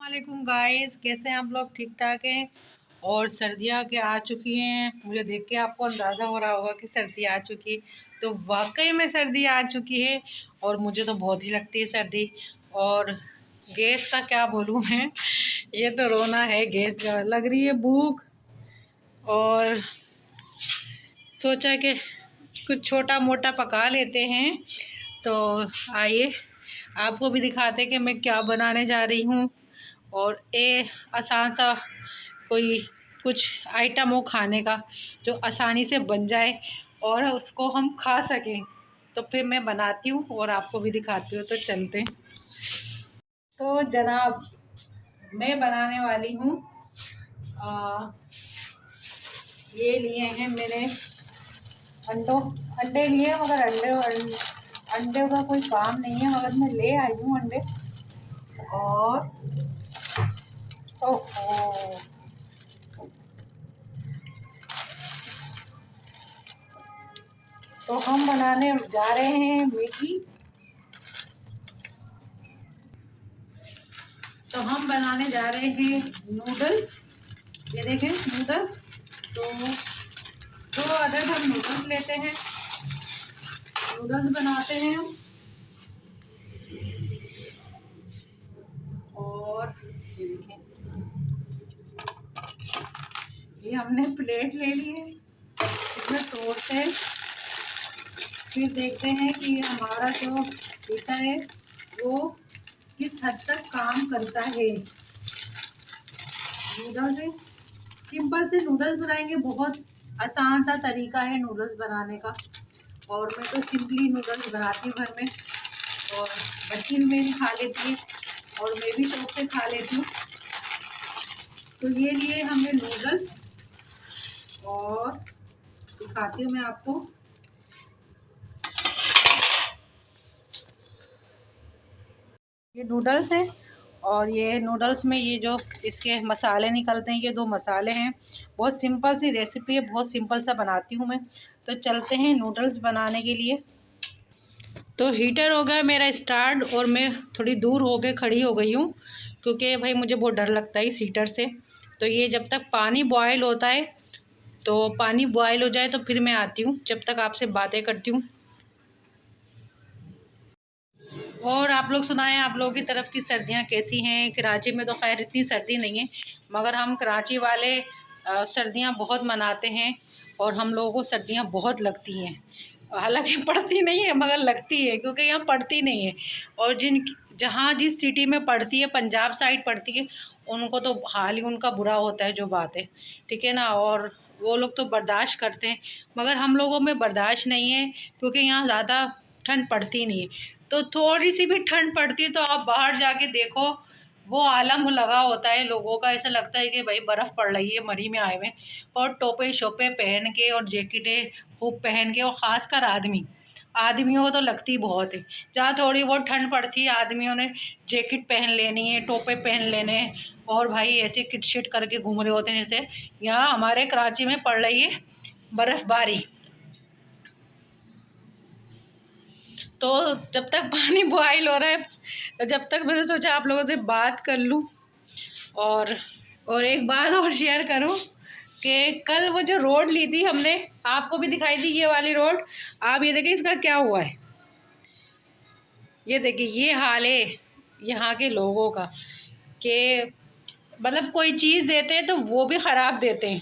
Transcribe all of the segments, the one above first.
वालेकुम गाइस, कैसे हैं आप लोग? ठीक ठाक हैं। और सर्दियाँ के आ चुकी हैं। मुझे देख के आपको अंदाज़ा हो रहा होगा कि सर्दी आ चुकी, तो वाकई में सर्दी आ चुकी है। और मुझे तो बहुत ही लगती है सर्दी। और गैस का क्या बोलूँ मैं ये तो रोना है। गैस का लग रही है भूख, और सोचा कि कुछ छोटा मोटा पका लेते हैं। तो आइए आपको भी दिखाते कि मैं क्या बनाने जा रही हूँ। और आसान सा कोई कुछ आइटम हो खाने का जो आसानी से बन जाए और उसको हम खा सकें। तो फिर मैं बनाती हूँ और आपको भी दिखाती हूँ। तो चलते हैं। तो जनाब, मैं बनाने वाली हूँ, ये लिए हैं मैंने अंडे लिए, मगर अंडे का कोई काम नहीं है, मगर मैं ले आई हूँ अंडे। और ओहो, तो हम बनाने जा रहे हैं मैगी। तो हम बनाने जा रहे हैं नूडल्स। ये देखें नूडल्स। तो 2 अदद हम नूडल्स लेते हैं, नूडल्स बनाते हैं हम। और ये देखें, ये हमने प्लेट ले ली है, इसमें तोड़ते हैं। फिर देखते हैं कि हमारा जो हीटर है वो किस हद तक काम करता है। नूडल्स है, सिंपल से नूडल्स बनाएंगे। बहुत आसान सा तरीका है नूडल्स बनाने का। और मैं तो सिंपली नूडल्स बनाती हूँ घर में, और बच्ची भी मेरी खा लेती है और मैं भी शौक से खा लेती हूँ। तो ये लिए हमने नूडल्स, और दिखाती हूँ मैं आपको। ये नूडल्स है, और ये नूडल्स में ये जो इसके मसाले निकलते हैं, ये 2 मसाले हैं। बहुत सिंपल सी रेसिपी है, बहुत सिंपल सा बनाती हूँ मैं। तो चलते हैं नूडल्स बनाने के लिए। तो हीटर हो गया मेरा स्टार्ट, और मैं थोड़ी दूर हो के खड़ी हो गई हूँ, क्योंकि भाई मुझे बहुत डर लगता है इस हीटर से। तो ये जब तक पानी बॉयल होता है, तो पानी बॉयल हो जाए तो फिर मैं आती हूँ, जब तक आपसे बातें करती हूँ। और आप लोग सुनाएं, आप लोगों की तरफ की सर्दियाँ कैसी हैं? कराची में तो खैर इतनी सर्दी नहीं है, मगर हम कराची वाले सर्दियाँ बहुत मनाते हैं, और हम लोगों को सर्दियाँ बहुत लगती हैं। हालांकि पड़ती नहीं है, मगर लगती है, क्योंकि यहाँ पड़ती नहीं है। और जहाँ जिस सिटी में पड़ती है, पंजाब साइड पड़ती है, उनको तो हाल ही उनका बुरा होता है, जो बात है, ठीक है ना। और वो लोग तो बर्दाश्त करते हैं, मगर हम लोगों में बर्दाश्त नहीं है, क्योंकि यहाँ ज़्यादा ठंड पड़ती नहीं है। तो थोड़ी सी भी ठंड पड़ती है तो आप बाहर जाके देखो, वो आलम लगा होता है लोगों का। ऐसा लगता है कि भाई बर्फ़ पड़ रही है, मरी में आए हुए। और टोपे शोपे पहन के और जैकेटें खूब पहन के, और ख़ासकर आदमियों को तो लगती बहुत है। जहाँ थोड़ी बहुत ठंड पड़ती है, आदमियों ने जैकेट पहन लेनी है, टोपे पहन लेने हैं, और भाई ऐसे किट शिट करके घूम रहे होते हैं, जैसे यहाँ हमारे कराची में पड़ रही है बर्फ़बारी। तो जब तक पानी बॉयल हो रहा है, जब तक मैंने सोचा आप लोगों से बात कर लूँ। और एक बात और शेयर करूँ कि कल वो जो रोड ली थी हमने, आपको भी दिखाई थी ये वाली रोड। आप ये देखिए इसका क्या हुआ है। ये देखिए ये हाल है यहाँ के लोगों का, कि मतलब कोई चीज़ देते हैं तो वो भी ख़राब देते हैं।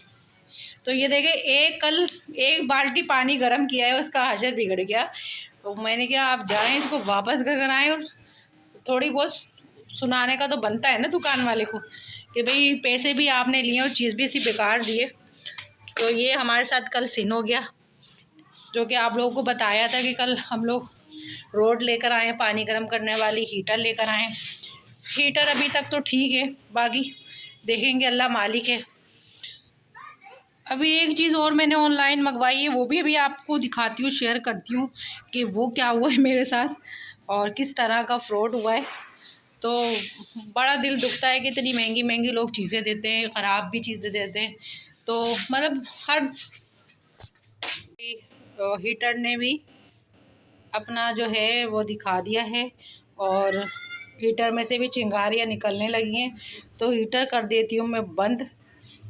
तो ये देखिए, कल 1 बाल्टी पानी गर्म किया है, उसका हशर बिगड़ गया। तो मैंने कहा आप जाएं, इसको वापस घर आएँ। और थोड़ी बहुत सुनाने का तो बनता है ना दुकान वाले को, कि भाई पैसे भी आपने लिए और चीज़ भी इसी बेकार दिए। तो ये हमारे साथ कल सीन हो गया, जो कि आप लोगों को बताया था कि कल हम लोग रोड लेकर आए, पानी गर्म करने वाली हीटर लेकर आए। हीटर अभी तक तो ठीक है, बाकी देखेंगे, अल्लाह मालिक है। अभी एक चीज़ और मैंने ऑनलाइन मंगवाई है, वो भी अभी आपको दिखाती हूँ, शेयर करती हूँ कि वो क्या हुआ है मेरे साथ और किस तरह का फ्रॉड हुआ है। तो बड़ा दिल दुखता है कि इतनी महंगी महंगी लोग चीज़ें देते हैं, ख़राब भी चीज़ें देते हैं। तो मतलब हर हीटर ने भी अपना जो है वो दिखा दिया है। और हीटर में से भी चिंगारियाँ निकलने लगी हैं, तो हीटर कर देती हूँ मैं बंद।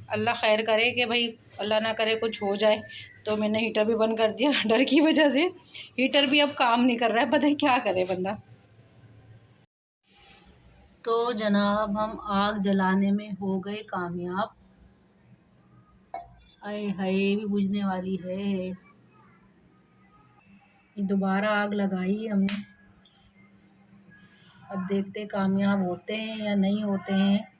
अल्लाह खैर करे कि भाई अल्लाह ना करे कुछ हो जाए। तो मैंने हीटर भी बंद कर दिया डर की वजह से। हीटर भी अब काम नहीं कर रहा है, पता है क्या करे बंदा। तो जनाब हम आग जलाने में हो गए कामयाब। आए हाय भी बुझने वाली है। ये दोबारा आग लगाई है हमने। अब देखते कामयाब होते हैं या नहीं होते हैं।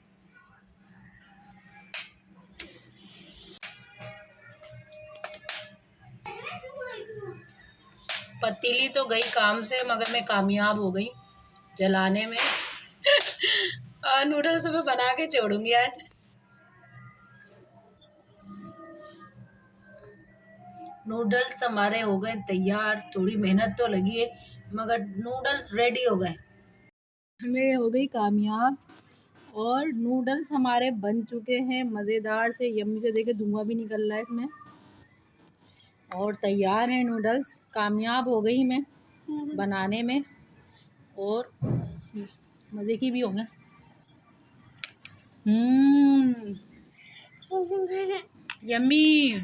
पतीली तो गई काम से, मगर मैं कामयाब हो गई जलाने में। नूडल्स मैं बना के छोड़ूंगी आज। नूडल्स हमारे हो गए तैयार। थोड़ी मेहनत तो लगी है, मगर नूडल्स रेडी हो गए। मैं हो गई कामयाब और नूडल्स हमारे बन चुके हैं मज़ेदार से, यम्मी से। देखे धुआं भी निकल रहा है इसमें। और तैयार हैं नूडल्स। कामयाब हो गई मैं बनाने में, और मज़े की भी होंगे। यम्मी,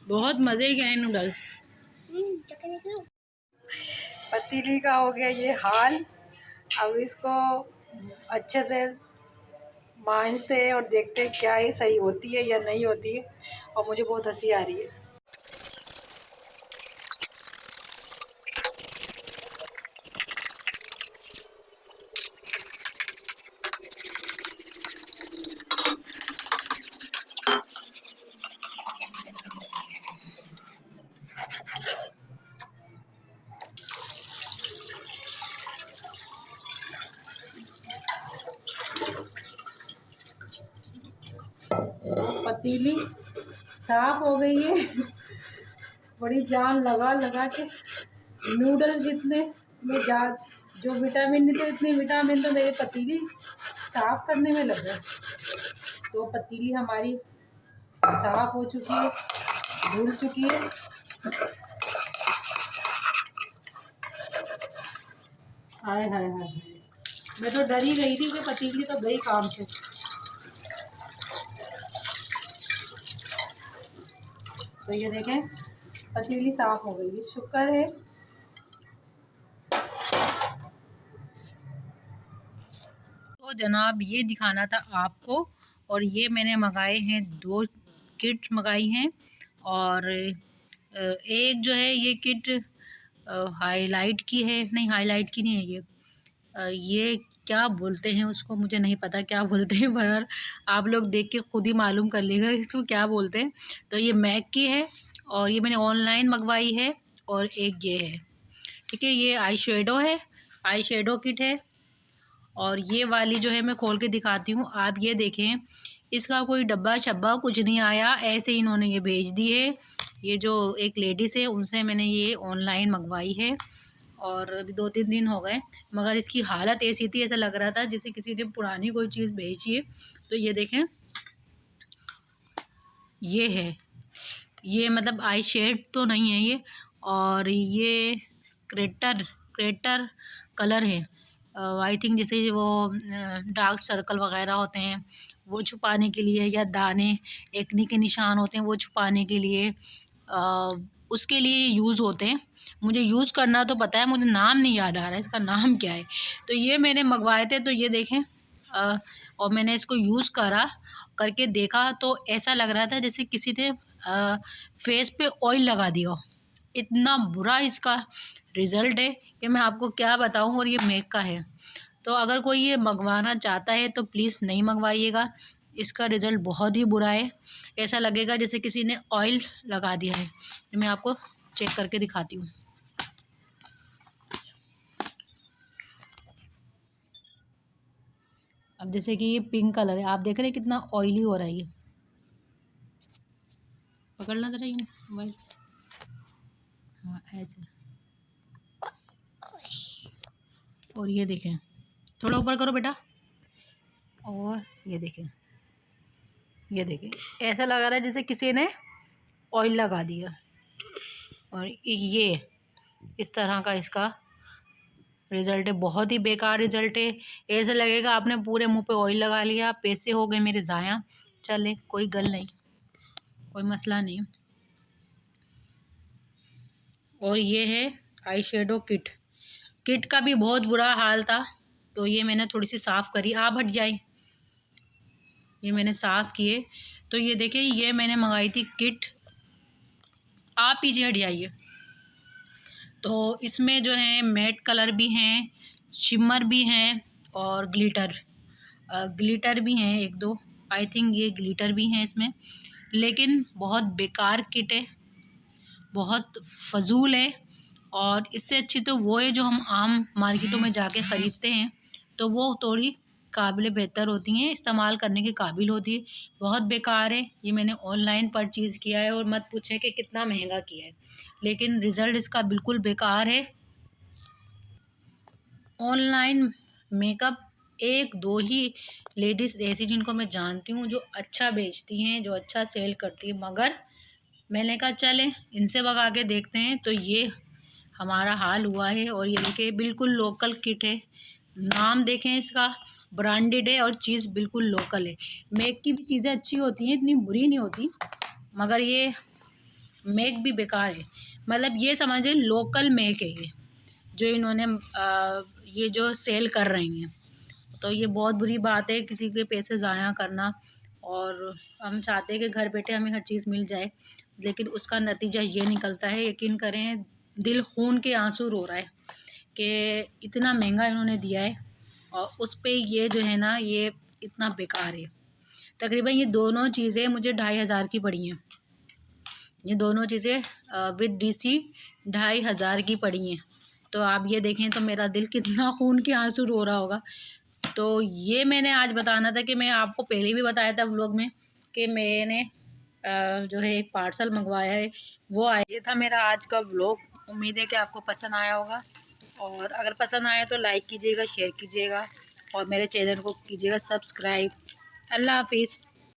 बहुत मज़े के हैं नूडल्स। पतीली का हो गया ये हाल। अब इसको अच्छे से मांजते हैं और देखते हैं क्या ये सही होती है या नहीं होती है। और मुझे बहुत हंसी आ रही है। पतीली साफ हो गई है। बड़ी जान लगा लगा के नूडल जितने में जो विटामिन नहीं थे, इतने विटामिन तो मेरे पतीली साफ करने में लग गए। तो पतीली हमारी साफ हो चुकी है, धुल चुकी है। हाय हाय हाय, मैं तो डर ही गई थी कि पतीली तो गई काम से। तो ये देखें पतीली साफ हो गई है, शुक्र है। तो जनाब ये दिखाना था आपको। और ये मैंने मंगाए हैं 2 किट मंगाई हैं। और एक जो है ये किट हाईलाइट की है, नहीं हाईलाइट की नहीं है ये। ये क्या बोलते हैं उसको, मुझे नहीं पता क्या बोलते हैं, पर आप लोग देख के खुद ही मालूम कर लेगा इसको क्या बोलते हैं। तो ये मैक की है और ये मैंने ऑनलाइन मंगवाई है। और एक ये है, ठीक है, ये आई शेडो है, आई शेडो किट है। और ये वाली जो है मैं खोल के दिखाती हूँ, आप ये देखें। इसका कोई डब्बा शब्बा कुछ नहीं आया, ऐसे इन्होंने ये भेज दी है। ये जो एक लेडीज़ है उनसे मैंने ये ऑनलाइन मंगवाई है। और अभी 2-3 दिन हो गए, मगर इसकी हालत ऐसी थी, ऐसा लग रहा था जैसे किसी ने पुरानी कोई चीज़ भेजी है। तो ये देखें, ये है, ये मतलब आई शेड तो नहीं है ये। और ये क्रेटर कलर है। आई थिंक जैसे वो डार्क सर्कल वगैरह होते हैं वो छुपाने के लिए, या दाने एक्ने के निशान होते हैं वो छुपाने के लिए, उसके लिए यूज़ होते हैं। मुझे यूज़ करना तो पता है, मुझे नाम नहीं याद आ रहा है इसका नाम क्या है। तो ये मैंने मंगवाए थे। तो ये देखें, और मैंने इसको यूज़ करके देखा तो ऐसा लग रहा था जैसे किसी ने फेस पे ऑयल लगा दिया हो। इतना बुरा इसका रिज़ल्ट है कि मैं आपको क्या बताऊं। और ये मैक का है, तो अगर कोई ये मंगवाना चाहता है तो प्लीज़ नहीं मंगवाइएगा। इसका रिज़ल्ट बहुत ही बुरा है, ऐसा लगेगा जैसे किसी ने ऑयल लगा दिया है। मैं आपको चेक करके दिखाती हूँ। अब जैसे कि ये पिंक कलर है, आप देख रहे हैं कितना ऑयली हो रहा है ये। पकड़ना ज़रा ये मोबाइल, हाँ ऐसे। और ये देखें, थोड़ा ऊपर करो बेटा। और ये देखें, ये देखें, ऐसा लगा रहा है जैसे किसी ने ऑयल लगा दिया। और ये इस तरह का इसका रिज़ल्ट है, बहुत ही बेकार रिज़ल्ट है। ऐसा लगेगा आपने पूरे मुंह पे ऑयल लगा लिया, पैसे हो गए मेरे ज़ाया। चले, कोई गल नहीं, कोई मसला नहीं। और ये है आई शेडो किट। किट का भी बहुत बुरा हाल था, तो ये मैंने थोड़ी सी साफ़ करी। आप हट जाए, ये मैंने साफ़ किए। तो ये देखिए, ये मैंने मंगाई थी किट। आप पीछे हट जाइए। तो इसमें जो है मैट कलर भी हैं, शिमर भी हैं और ग्लिटर भी हैं, एक दो, आई थिंक ये ग्लिटर भी हैं इसमें। लेकिन बहुत बेकार किट है, बहुत फजूल है। और इससे अच्छी तो वो है जो हम आम मार्केटों में जाके ख़रीदते हैं, तो वो थोड़ी काबिल बेहतर होती हैं, इस्तेमाल करने के काबिल होती है। बहुत बेकार है। ये मैंने ऑनलाइन परचेज़ किया है और मत पूछें कि कितना महंगा किया है, लेकिन रिज़ल्ट इसका बिल्कुल बेकार है। ऑनलाइन मेकअप एक दो ही लेडीज़ ऐसी जिनको मैं जानती हूँ जो अच्छा बेचती हैं, जो अच्छा सेल करती हैं, मगर मैंने कहा चलें इनसे भगा के देखते हैं। तो ये हमारा हाल हुआ है। और ये देखिए, बिल्कुल लोकल किट है, नाम देखें इसका, ब्रांडेड है और चीज़ बिल्कुल लोकल है। मेक की भी चीज़ें अच्छी होती हैं, इतनी बुरी नहीं होती, मगर ये मेक भी बेकार है। मतलब ये समझिए लोकल मेक है ये, जो इन्होंने ये जो सेल कर रही हैं। तो ये बहुत बुरी बात है, किसी के पैसे ज़ाया करना। और हम चाहते हैं कि घर बैठे हमें हर चीज़ मिल जाए, लेकिन उसका नतीजा ये निकलता है, यकीन करें दिल खून के आंसू रो रहा है कि इतना महंगा इन्होंने दिया है और उस पे ये जो है ना, ये इतना बेकार है। तकरीबन ये दोनों चीज़ें मुझे 2500 की पड़ी हैं। ये दोनों चीज़ें विद डीसी 2500 की पड़ी हैं। तो आप ये देखें तो मेरा दिल कितना खून के आंसू रो रहा होगा। तो ये मैंने आज बताना था कि मैं आपको पहले भी बताया था व्लॉग में कि मैंने जो है एक पार्सल मंगवाया है, वो आया। ये था मेरा आज का व्लॉग। उम्मीद है कि आपको पसंद आया होगा, और अगर पसंद आया तो लाइक कीजिएगा, शेयर कीजिएगा और मेरे चैनल को कीजिएगा सब्सक्राइब। अल्लाह हाफिज़।